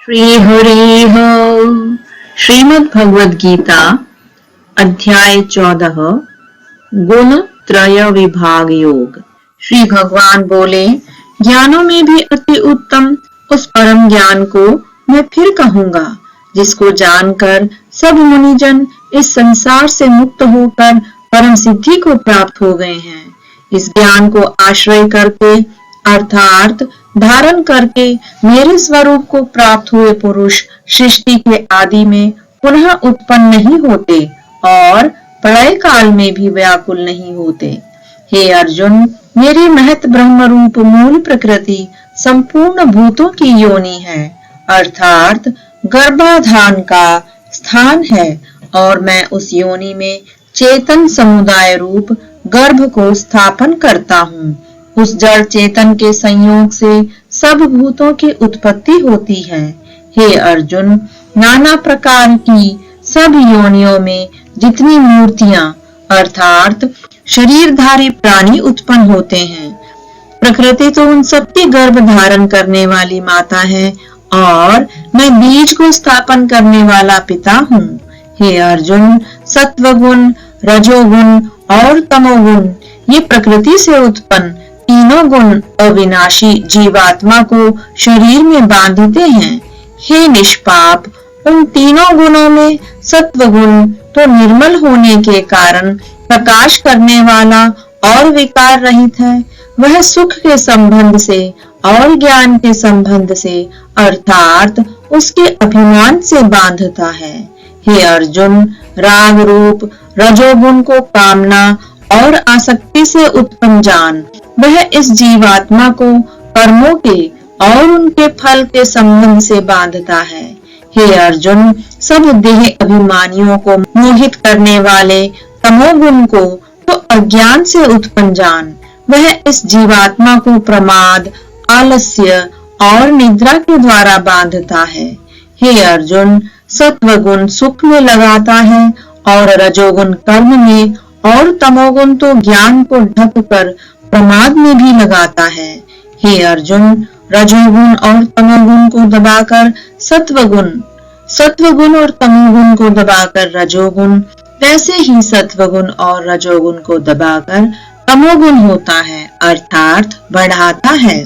श्री हरिः श्रीमद् भगवद गीता अध्याय 14 गुण त्रय विभाग योग। श्री भगवान बोले, ज्ञानों में भी अति उत्तम उस परम ज्ञान को मैं फिर कहूंगा जिसको जानकर सब मुनिजन इस संसार से मुक्त होकर परम सिद्धि को प्राप्त हो गए हैं। इस ज्ञान को आश्रय करके अर्थात धारण करके मेरे स्वरूप को प्राप्त हुए पुरुष सृष्टि के आदि में पुनः उत्पन्न नहीं होते और प्रलय काल में भी व्याकुल नहीं होते। हे अर्जुन, मेरी महत ब्रह्म रूप मूल प्रकृति संपूर्ण भूतों की योनि है अर्थात गर्भाधान का स्थान है और मैं उस योनि में चेतन समुदाय रूप गर्भ को स्थापन करता हूँ। उस जड़ चेतन के संयोग से सब भूतों की उत्पत्ति होती है। हे अर्जुन, नाना प्रकार की सब योनियों में जितनी मूर्तियां अर्थात शरीरधारी प्राणी उत्पन्न होते हैं, प्रकृति तो उन सबके गर्भ धारण करने वाली माता है और मैं बीज को स्थापन करने वाला पिता हूँ। हे अर्जुन, सत्वगुण, रजोगुण और तमोगुण ये प्रकृति से उत्पन्न तीनों गुण अविनाशी जीवात्मा को शरीर में बांधते हैं। हे निष्पाप, उन तीनों गुणों में सत्व गुण तो निर्मल होने के कारण प्रकाश करने वाला और विकार रहित है। वह सुख के संबंध से और ज्ञान के संबंध से अर्थात उसके अभिमान से बांधता है। हे अर्जुन, राग रूप रजोगुण को कामना और आसक्ति से उत्पन्न जान। वह इस जीवात्मा को कर्मों के और उनके फल के संबंध से बांधता है। हे अर्जुन, सब देह अभिमानियों को मोहित करने वाले तमोगुण को तो अज्ञान से उत्पन्न जान। वह इस जीवात्मा को प्रमाद, आलस्य और निद्रा के द्वारा बांधता है। हे अर्जुन, सत्वगुण सुख में लगाता है और रजोगुण कर्म में और तमोगुण तो ज्ञान को ढक कर प्रमाद में भी लगाता है। हे अर्जुन, रजोगुण और तमोगुण को दबाकर सत्वगुण और तमोगुण को दबाकर रजोगुण, वैसे ही सत्वगुण और रजोगुण को दबाकर तमोगुण होता है अर्थात बढ़ाता है।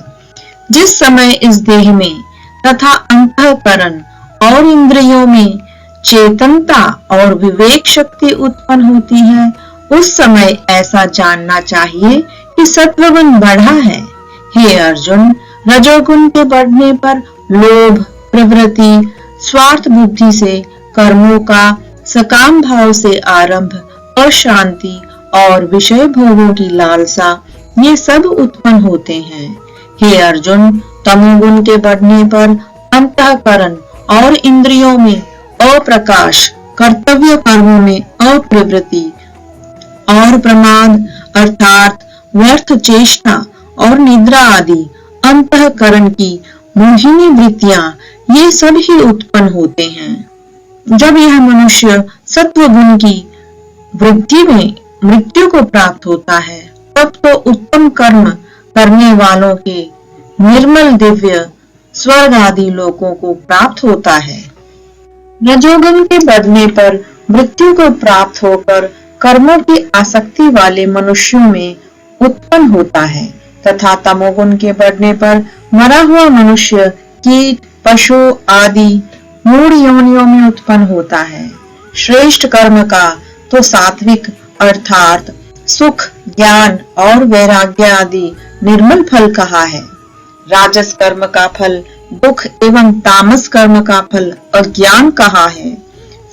जिस समय इस देह में तथा अंतःकरण और इंद्रियों में चेतनता और विवेक शक्ति उत्पन्न होती है, उस समय ऐसा जानना चाहिए कि सत्वगुण बढ़ा है। हे अर्जुन, रजोगुण के बढ़ने पर लोभ, प्रवृत्ति, स्वार्थ बुद्धि से कर्मों का सकाम भाव से आरंभ, अशांति और विषय भोगों की लालसा ये सब उत्पन्न होते हैं। हे अर्जुन, तमोगुण के बढ़ने पर अंतःकरण और इंद्रियों में अप्रकाश, कर्तव्य कर्मों में अप्रवृत्ति और प्रमाद अर्थात व्यर्थ चेष्टा और निद्रा आदि अंतःकरण की मोहिनी वृत्तियां ये सब ही उत्पन्न होते हैं। जब यह मनुष्य सत्व गुण की वृद्धि में मृत्यु को प्राप्त होता है, तब तो उत्तम कर्म करने वालों के निर्मल दिव्य स्वर्ग आदि लोकों को प्राप्त होता है। रजोगुण के बढ़ने पर मृत्यु को प्राप्त होकर कर्मों की आसक्ति वाले मनुष्यों में उत्पन्न होता है तथा तमोगुण के बढ़ने पर मरा हुआ मनुष्य कीट, पशु आदि मूढ़ योनियों में उत्पन्न होता है। श्रेष्ठ कर्म का तो सात्विक अर्थात सुख, ज्ञान और वैराग्य आदि निर्मल फल कहा है। राजस कर्म का फल दुख एवं तामस कर्म का फल अज्ञान कहा है।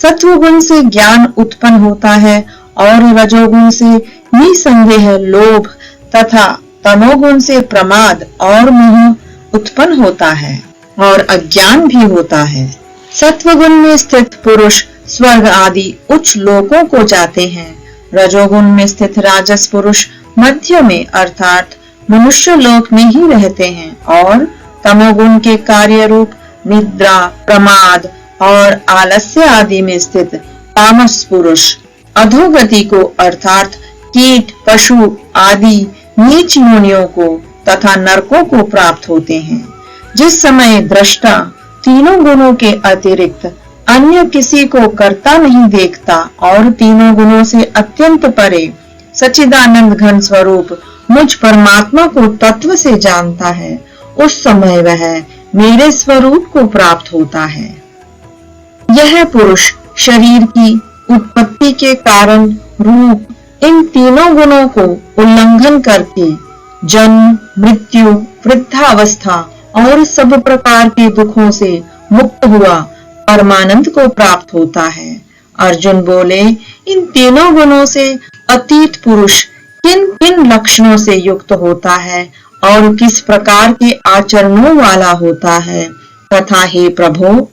सत्वगुण से ज्ञान उत्पन्न होता है और रजोगुण से निसंदेह लोभ तथा तमोगुण से प्रमाद और मोह उत्पन्न होता है और अज्ञान भी होता है। सत्वगुण में स्थित पुरुष स्वर्ग आदि उच्च लोकों को जाते हैं। रजोगुण में स्थित राजस पुरुष मध्य में अर्थात मनुष्य लोक में ही रहते हैं और तमोगुण के कार्य रूप निद्रा, प्रमाद और आलस्य आदि में स्थित तामस पुरुष अधोगति को अर्थात कीट, पशु आदि नीच योनियों को तथा नरकों को प्राप्त होते हैं। जिस समय दृष्टा तीनों गुणों के अतिरिक्त अन्य किसी को करता नहीं देखता और तीनों गुणों से अत्यंत परे सच्चिदानंद घन स्वरूप मुझ परमात्मा को तत्व से जानता है, उस समय वह मेरे स्वरूप को प्राप्त होता है। यह पुरुष शरीर की उत्पत्ति के कारण रूप इन तीनों गुणों को उल्लंघन करके जन्म, मृत्यु, वृद्धावस्था और सब प्रकार के दुखों से मुक्त हुआ परमानंद को प्राप्त होता है। अर्जुन बोले, इन तीनों गुणों से अतीत पुरुष किन किन लक्षणों से युक्त होता है और किस प्रकार के आचरणों वाला होता है, तथा हे प्रभु,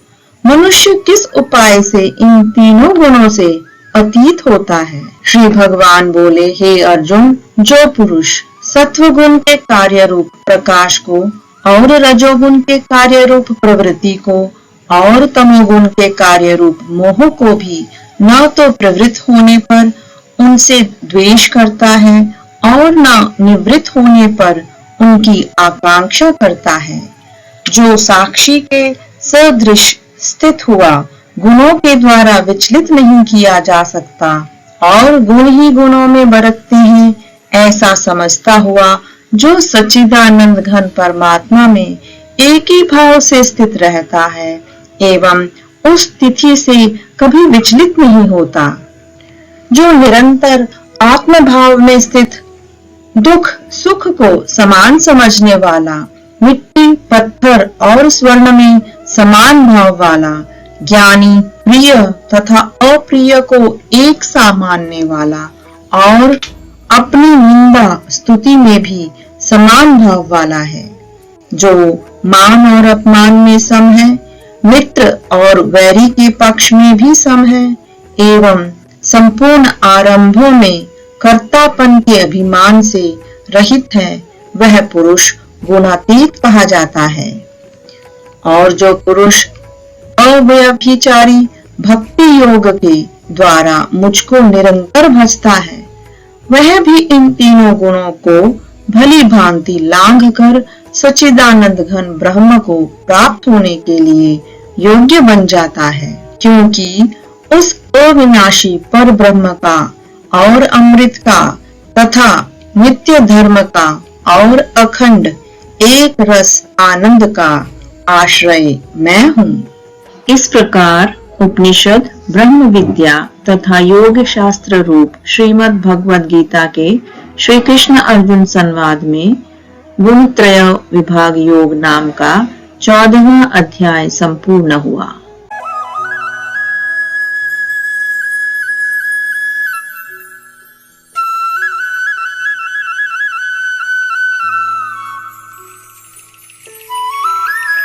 मनुष्य किस उपाय से इन तीनों गुणों से अतीत होता है। श्री भगवान बोले, हे अर्जुन, जो पुरुष सत्वगुण के कार्य रूप प्रकाश को और रजोगुण के कार्य रूप प्रवृत्ति को और तमोगुण के कार्य रूप मोह को भी न तो प्रवृत्त होने पर उनसे द्वेष करता है और न निवृत्त होने पर उनकी आकांक्षा करता है, जो साक्षी के सदृश स्थित हुआ, गुणों के द्वारा विचलित नहीं किया जा सकता और गुण ही गुणों में बरतते हैं, ऐसा समझता हुआ जो सच्चिदानंद घन परमात्मा में एक ही भाव से स्थित रहता है एवं उस तिथि से कभी विचलित नहीं होता, जो निरंतर आत्म भाव में स्थित, दुख सुख को समान समझने वाला, मिट्टी पत्थर और स्वर्ण में समान भाव वाला, ज्ञानी प्रिय तथा अप्रिय को एक सा मानने वाला और अपनी निंदा स्तुति में भी समान भाव वाला है, जो मान और अपमान में सम है, मित्र और वैरी के पक्ष में भी सम है एवं संपूर्ण आरंभों में कर्तापन के अभिमान से रहित है, वह पुरुष गुणातीत कहा जाता है। और जो पुरुष अव्यभिचारी भक्ति योग के द्वारा मुझको निरंतर भजता है, वह भी इन तीनों गुणों को भली भांति लांघ कर सच्चिदानंद घन ब्रह्म को प्राप्त होने के लिए योग्य बन जाता है, क्योंकि उस अविनाशी पर ब्रह्म का और अमृत का तथा नित्य धर्म का और अखंड एक रस आनंद का आश्रय मैं हूँ। इस प्रकार उपनिषद, ब्रह्म विद्या तथा योग शास्त्र रूप श्रीमद् भगवद गीता के श्री कृष्ण अर्जुन संवाद में गुणत्रय विभाग योग नाम का 14वां अध्याय संपूर्ण हुआ।